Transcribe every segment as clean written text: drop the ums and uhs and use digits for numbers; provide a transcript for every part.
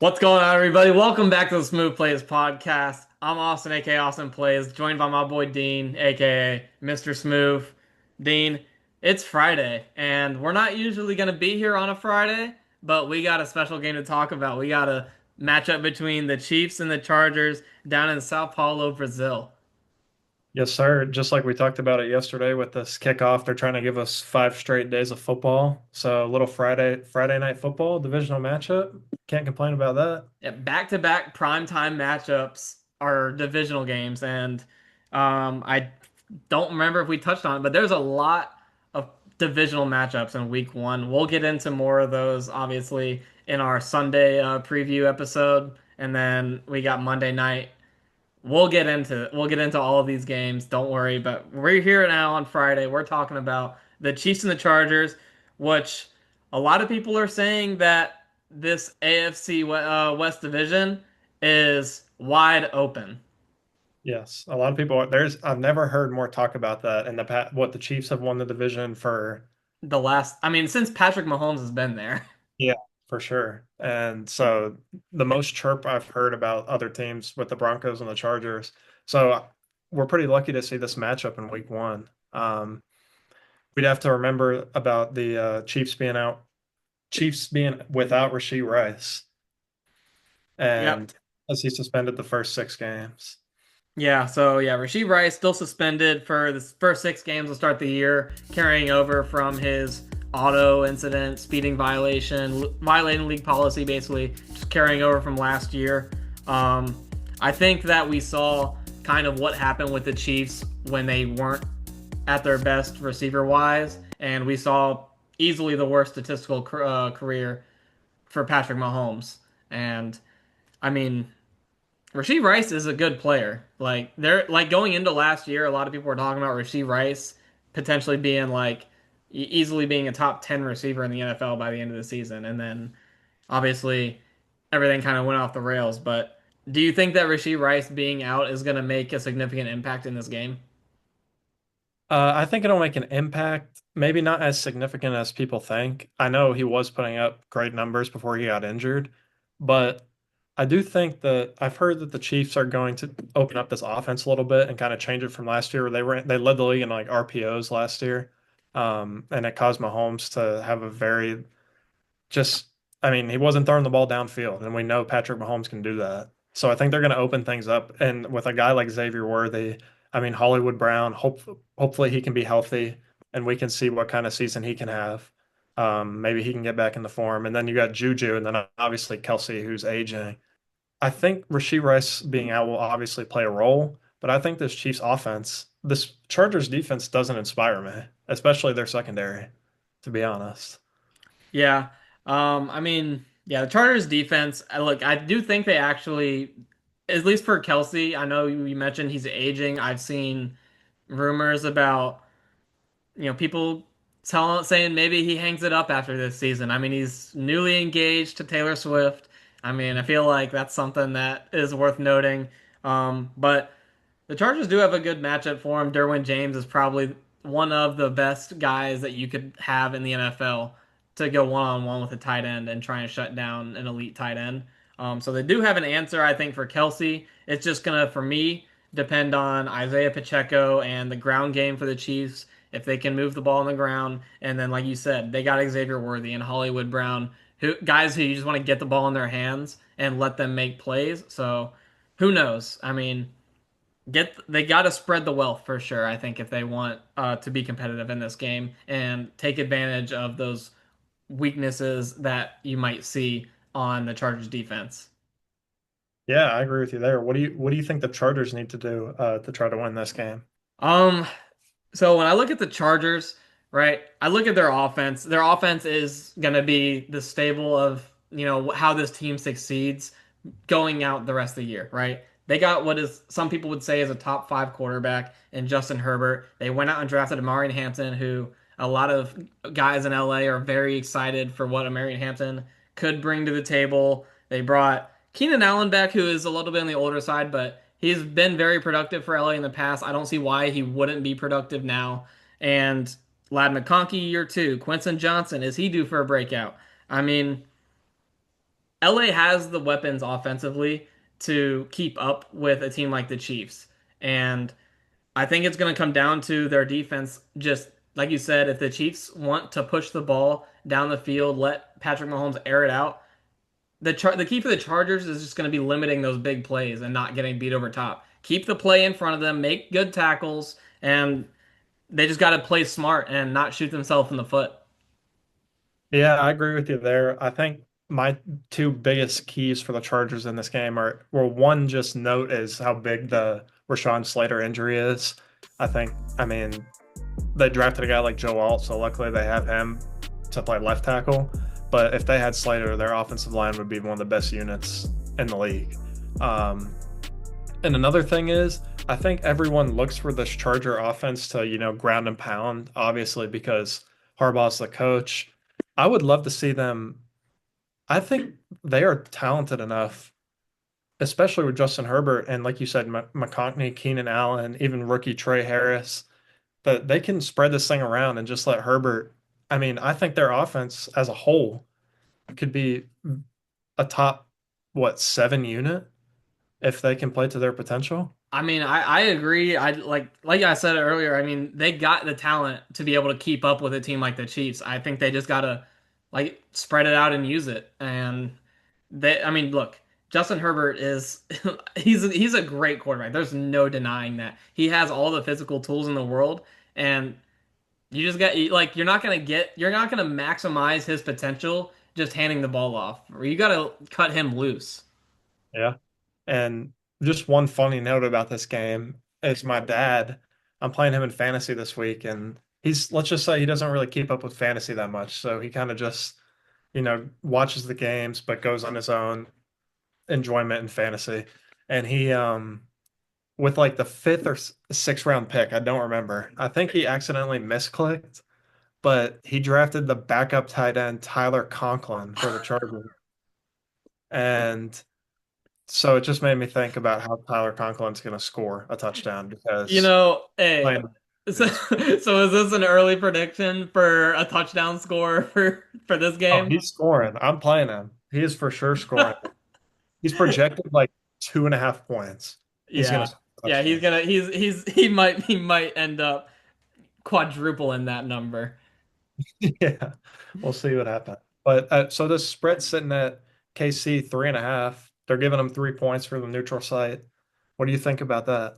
What's going on, everybody? Welcome back to the SmoovePlayz podcast. I'm Austin, aka Austin Plays, joined by my boy Dean, aka Mr. Smooth. Dean, it's Friday, and we're not usually going to be here on a Friday, but we got a special game to talk about. We got a matchup between the Chiefs and the Chargers down in Sao Paulo, Brazil. Yes, sir. Just like we talked about it yesterday with this kickoff, they're trying to give us 5 straight days of football. So a little Friday night football, divisional matchup. Can't complain about that. Yeah, back-to-back primetime matchups are divisional games, and I don't remember if we touched on it, but there's a lot of divisional matchups in week one. We'll get into more of those, obviously, in our Sunday preview episode, and then we got Monday night. We'll get into all of these games. Don't worry, but we're here now on Friday. We're talking about the Chiefs and the Chargers, which a lot of people are saying that this AFC West division is wide open. Yes, a lot of people I've never heard more talk about that in the past. What the Chiefs have won the division for. I mean, since Patrick Mahomes has been there. Yeah, for sure. And so the most chirp I've heard about other teams with the Broncos and the Chargers. So we're pretty lucky to see this matchup in week one. We'd have to remember about the Chiefs being without Rasheed Rice, Yep. and as he suspended the first 6 games. Yeah, so yeah, Rasheed Rice still suspended for the first 6 games to start the year, carrying over from his auto incident, speeding violation, violating league policy, basically just carrying over from last year. Um, I think that we saw kind of what happened with the Chiefs when they weren't at their best receiver wise, and we saw easily the worst statistical career for Patrick Mahomes. And I mean, Rasheed Rice is a good player. Like they're like going into last year, a lot of people were talking about Rasheed Rice potentially being like easily being a top 10 receiver in the NFL by the end of the season. And then obviously everything kind of went off the rails. But do you think that Rasheed Rice being out is going to make a significant impact in this game? I think it'll make an impact, maybe not as significant as people think. I know he was putting up great numbers before he got injured, but I do think that I've heard that the Chiefs are going to open up this offense a little bit and kind of change it from last year where they led the league in like RPOs last year. And it caused Mahomes to have a very just I mean, he wasn't throwing the ball downfield, and we know Patrick Mahomes can do that. So I think they're going to open things up, and with a guy like Xavier Worthy, I mean Hollywood Brown, hopefully he can be healthy, and we can see what kind of season he can have. Maybe he can get back into form, and then you got Juju, and then obviously Kelsey, who's aging. I think Rasheed Rice being out will obviously play a role, but I think this Chargers defense doesn't inspire me, especially their secondary, to be honest. Yeah. I mean, yeah, the Chargers defense, look, I do think they actually, at least for Kelsey, I know you mentioned he's aging. I've seen rumors about people saying maybe he hangs it up after this season. I mean, he's newly engaged to Taylor Swift. I mean, I feel like that's something that is worth noting. But the Chargers do have a good matchup for him. Derwin James is probably one of the best guys that you could have in the NFL to go one-on-one with a tight end and try and shut down an elite tight end. So they do have an answer, I think, for Kelsey. It's just gonna, for me, depend on Isaiah Pacheco and the ground game for the Chiefs. If they can move the ball on the ground, and then like you said, they got Xavier Worthy and Hollywood Brown, who guys who you just want to get the ball in their hands and let them make plays. So who knows? I mean, they got to spread the wealth for sure. I think if they want to be competitive in this game and take advantage of those weaknesses that you might see on the Chargers defense. Yeah, I agree with you there. What do you think the Chargers need to do to try to win this game? Um, so when I look at the Chargers, right, I look at their offense. Their offense is gonna be the stable of how this team succeeds going out the rest of the year, right? They got what is some people would say is a top five quarterback in Justin Herbert. They went out and drafted Amari Hampton, who a lot of guys in LA are very excited for what Amari Hampton could bring to the table. They brought Keenan Allen back, who is a little bit on the older side, but he's been very productive for LA in the past. I don't see why he wouldn't be productive now. And Lad McConkey year two, Quincy Johnson, is he due for a breakout? I mean, LA has the weapons offensively to keep up with a team like the Chiefs. And I think it's going to come down to their defense. Just like you said, if the Chiefs want to push the ball down the field, let Patrick Mahomes air it out, the key for the Chargers is just going to be limiting those big plays and not getting beat over top. Keep the play in front of them, make good tackles, and they just got to play smart and not shoot themselves in the foot. Yeah, I agree with you there. I think my two biggest keys for the Chargers in this game are, well, one just note is how big the Rashawn Slater injury is. I mean, they drafted a guy like Joe Alt, so luckily they have him to play left tackle. But if they had Slater, their offensive line would be one of the best units in the league. Um, and another thing is, I think everyone looks for this Charger offense to, ground and pound, obviously, because Harbaugh's the coach. I would love to see them. I think they are talented enough, especially with Justin Herbert and, like you said, McConkey, Keenan Allen, even rookie Trey Harris, that they can spread this thing around and just let Herbert. I mean, I think their offense as a whole could be a top, what, 7 unit if they can play to their potential. I mean, I agree. I like I said earlier. I mean, they got the talent to be able to keep up with a team like the Chiefs. I think they just gotta like spread it out and use it. And I mean, look, Justin Herbert is he's a great quarterback. There's no denying that. He has all the physical tools in the world, and you just got like you're not gonna maximize his potential just handing the ball off. You gotta cut him loose. Yeah. And just one funny note about this game is my dad. I'm playing him in fantasy this week, and let's just say he doesn't really keep up with fantasy that much. So he kind of just, watches the games, but goes on his own enjoyment in fantasy. And with like the fifth or sixth round pick, I don't remember. I think he accidentally misclicked, but he drafted the backup tight end Tyler Conklin for the Chargers. And so it just made me think about how Tyler Conklin's going to score a touchdown You because know, hey, playing so, so is this an early prediction for a touchdown score for this oh, game? he's scoring. I'm playing him. He is for sure scoring. He's projected like 2.5 points. He's going to Yeah. score a Yeah, touchdown. he might end up quadrupling that number. Yeah, we'll see what happens. But so this spread sitting at KC 3.5. They're giving them 3 points for the neutral site. What do you think about that?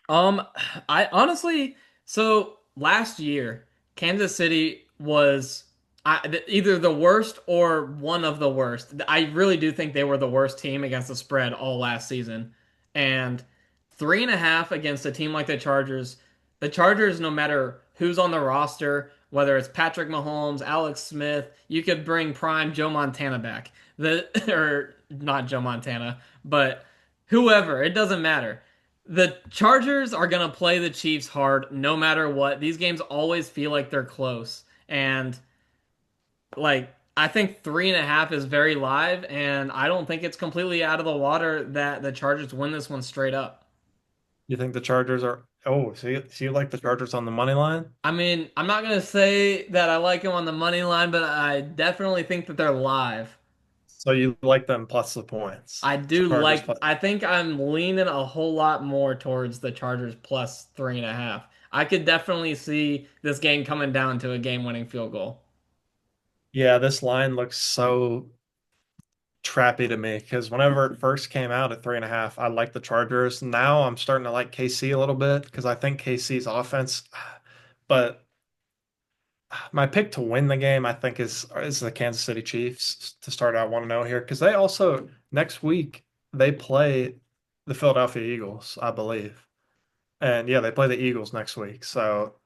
Um, I honestly, so last year, Kansas City was either the worst or one of the worst. I really do think they were the worst team against the spread all last season. And 3.5 against a team like the Chargers, no matter who's on the roster, whether it's Patrick Mahomes, Alex Smith, you could bring prime Joe Montana back. Or not Joe Montana, but whoever, it doesn't matter. The Chargers are going to play the Chiefs hard no matter what. These games always feel like they're close. And like I think 3.5 is very live, and I don't think it's completely out of the water that the Chargers win this one straight up. You think the Chargers are? Oh, so you like the Chargers on the money line? I mean, I'm not going to say that I like them on the money line, but I definitely think that they're live. So you like them plus the points. I do Chargers like, plus. I think I'm leaning a whole lot more towards the Chargers plus 3.5. I could definitely see this game coming down to a game-winning field goal. Yeah, this line looks so trappy to me because whenever it first came out at 3.5, I liked the Chargers. Now I'm starting to like KC a little bit because I think KC's offense, but my pick to win the game, I think, is the Kansas City Chiefs to start out 1-0 here because they also next week they play the Philadelphia Eagles, I believe. And yeah, they play the Eagles next week. So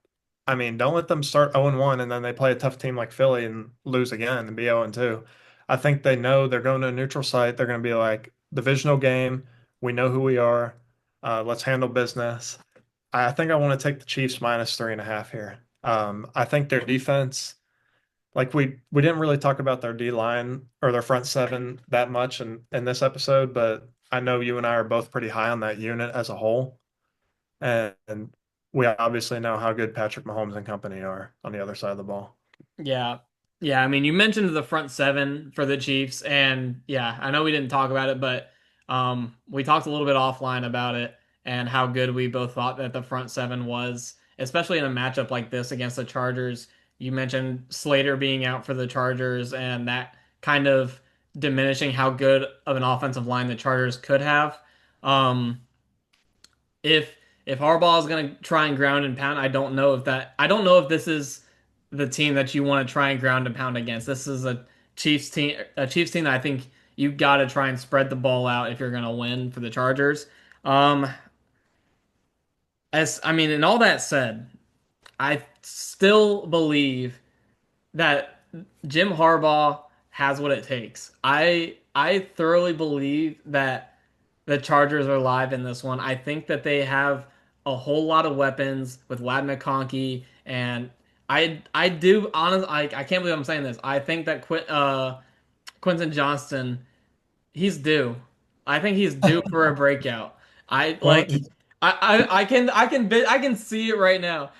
I mean, don't let them start 0-1 and then they play a tough team like Philly and lose again and be 0-2. I think they know they're going to a neutral site. They're going to be like, divisional game. We know who we are. Let's handle business. I think I want to take the Chiefs minus 3.5 here. I think their defense, like we didn't really talk about their D line or their front seven that much in this episode, but I know you and I are both pretty high on that unit as a whole. And we obviously know how good Patrick Mahomes and company are on the other side of the ball. Yeah. Yeah, I mean, you mentioned the front seven for the Chiefs, and yeah, I know we didn't talk about it, but we talked a little bit offline about it and how good we both thought that the front seven was, especially in a matchup like this against the Chargers. You mentioned Slater being out for the Chargers, and that kind of diminishing how good of an offensive line the Chargers could have. Um, if if Harbaugh is going to try and ground and pound, I don't know if this is the team that you want to try and ground and pound against. This is a Chiefs team that I think you got to try and spread the ball out if you're going to win for the Chargers. Um, as I mean, and all that said, I still believe that Jim Harbaugh has what it takes. I thoroughly believe that the Chargers are live in this one. I think that they have a whole lot of weapons with Lad McConkey, and I do honestly I can't believe I'm saying this. I think that Quentin Johnston, he's due. I think he's due for a breakout. I Well, like I can see it right now.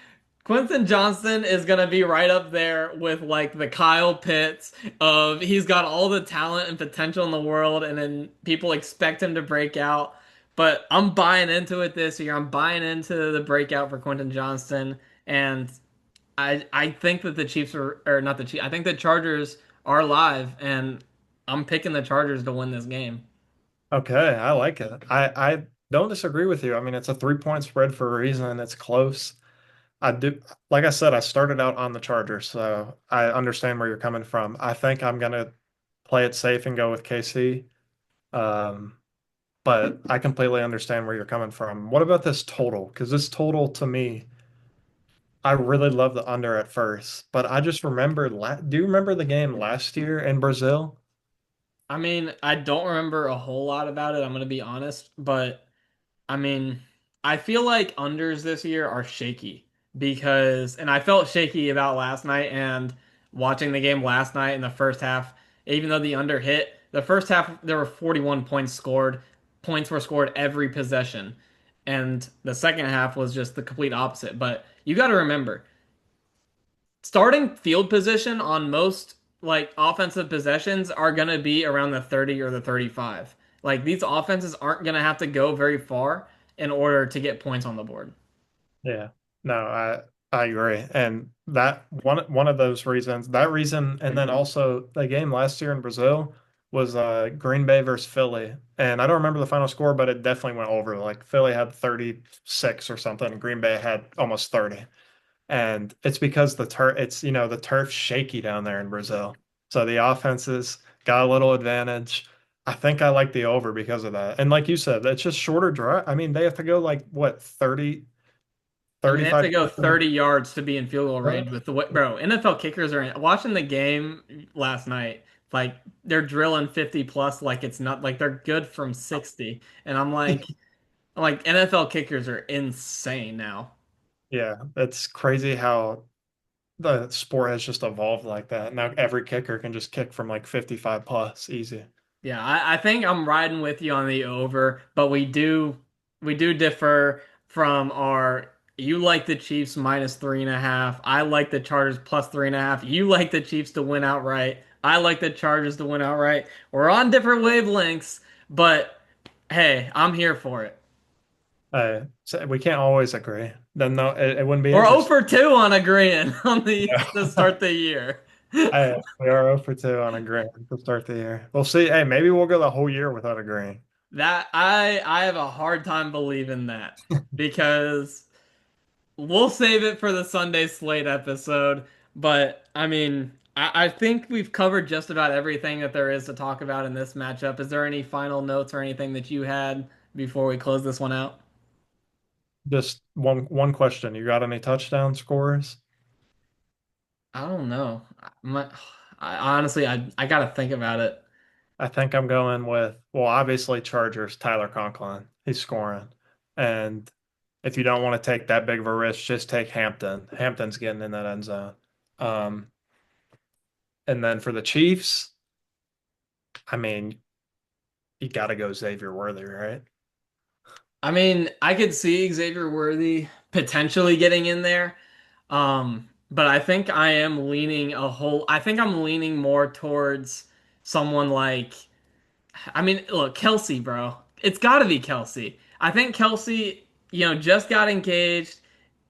Quentin Johnston is gonna be right up there with like the Kyle Pitts of he's got all the talent and potential in the world, and then people expect him to break out. But I'm buying into it this year. I'm buying into the breakout for Quentin Johnston, and I think that the Chiefs are or not the Chiefs. I think the Chargers are live, and I'm picking the Chargers to win this game. okay, I like it. I don't disagree with you. I mean, it's a 3-point spread for a reason. It's close. I do, like I said, I started out on the Chargers, so I understand where you're coming from. I think I'm gonna play it safe and go with KC. Um, but I completely understand where you're coming from. What about this total? Because this total to me, I really love the under at first, but I just remember, do you remember the game last year in Brazil? I mean, I don't remember a whole lot about it. I'm gonna be honest, but. I mean, I feel like unders this year are shaky because, and I felt shaky about last night and watching the game last night in the first half, even though the under hit, the first half there were 41 points scored. Points were scored every possession. And the second half was just the complete opposite. But you got to remember, starting field position on most like offensive possessions are going to be around the 30 or the 35. Like these offenses aren't going to have to go very far in order to get points on the board. Yeah. No, I agree. And that one of those reasons, that reason, and then also the game last year in Brazil was Green Bay versus Philly. And I don't remember the final score, but it definitely went over. Like Philly had 36 or something, and Green Bay had almost 30. And it's because the turf's shaky down there in Brazil. So the offenses got a little advantage. I think I like the over because of that. And like you said, it's just shorter drive. I mean, they have to go like what, 30, I mean, they have to 35 go yards from 30 yards to be in field goal the range with the way, bro. NFL kickers are watching the game last night. Like they're drilling 50 plus, like it's not like they're good from 60. And I'm like NFL kickers are insane now. Yeah, it's crazy how the sport has just evolved like that. Now every kicker can just kick from like 55 plus easy. Yeah, I think I'm riding with you on the over, but we do differ from our you like the Chiefs minus 3.5. I like the Chargers plus 3.5. You like the Chiefs to win outright. I like the Chargers to win outright. We're on different wavelengths, but hey, I'm here for it. So we can't always agree. Then no, it wouldn't be We're 0 interesting. for 2 on agreeing on the Yeah. to start the year. We are 0 for 2 on agreeing to start the year. We'll see. Hey, maybe we'll go the whole year without agreeing. That I have a hard time believing that because we'll save it for the Sunday slate episode, but I mean, I think we've covered just about everything that there is to talk about in this matchup. Is there any final notes or anything that you had before we close this one out? Just one question. You got any touchdown scores? I don't know. I honestly, I gotta think about it. I think I'm going with, well, obviously Chargers, Tyler Conklin. He's scoring. And if you don't want to take that big of a risk, just take Hampton. Hampton's getting in that end zone. Um, and then for the Chiefs, I mean, you got to go Xavier Worthy, right? I mean, I could see Xavier Worthy potentially getting in there. but I think I think I'm leaning more towards someone like, I mean, look, Kelsey, bro. It's got to be Kelsey. I think Kelsey, just got engaged.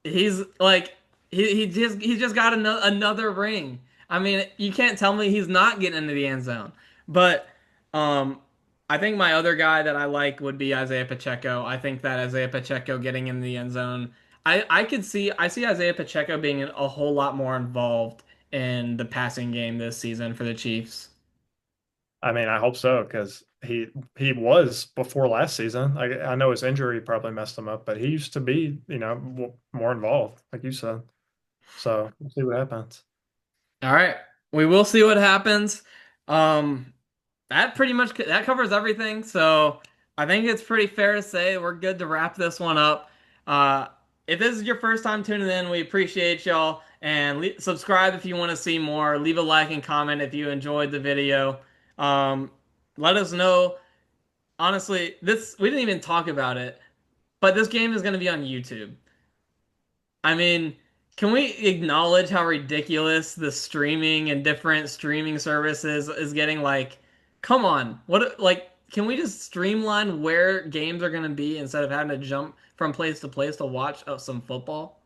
He's like he just got another ring. I mean, you can't tell me he's not getting into the end zone. But um I think my other guy that I like would be Isaiah Pacheco. I think that Isaiah Pacheco getting in the end zone. I see Isaiah Pacheco being a whole lot more involved in the passing game this season for the Chiefs. I mean, I hope so because he was before last season. I know his injury probably messed him up, but he used to be, more involved, like you said. So we'll see what happens. All right. We will see what happens. Um that pretty much that covers everything. So I think it's pretty fair to say we're good to wrap this one up. Uh, if this is your first time tuning in, we appreciate y'all and subscribe if you want to see more. Leave a like and comment if you enjoyed the video. Um, let us know. Honestly, this we didn't even talk about it, but this game is going to be on YouTube. I mean, can we acknowledge how ridiculous the streaming and different streaming services is getting? Like, come on. Can we just streamline where games are going to be instead of having to jump from place to place to watch some football?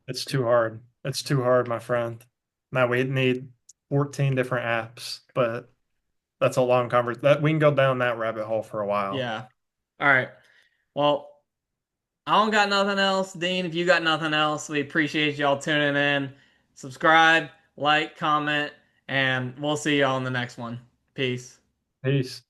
It's too hard. It's too hard, my friend. Now we need 14 different apps, but that's a long conversation. That we can go down that rabbit hole for a while. Yeah. All right. Well, I don't got nothing else. Dean, if you got nothing else, we appreciate y'all tuning in. Subscribe, like, comment, and we'll see y'all in the next one. Peace. Peace.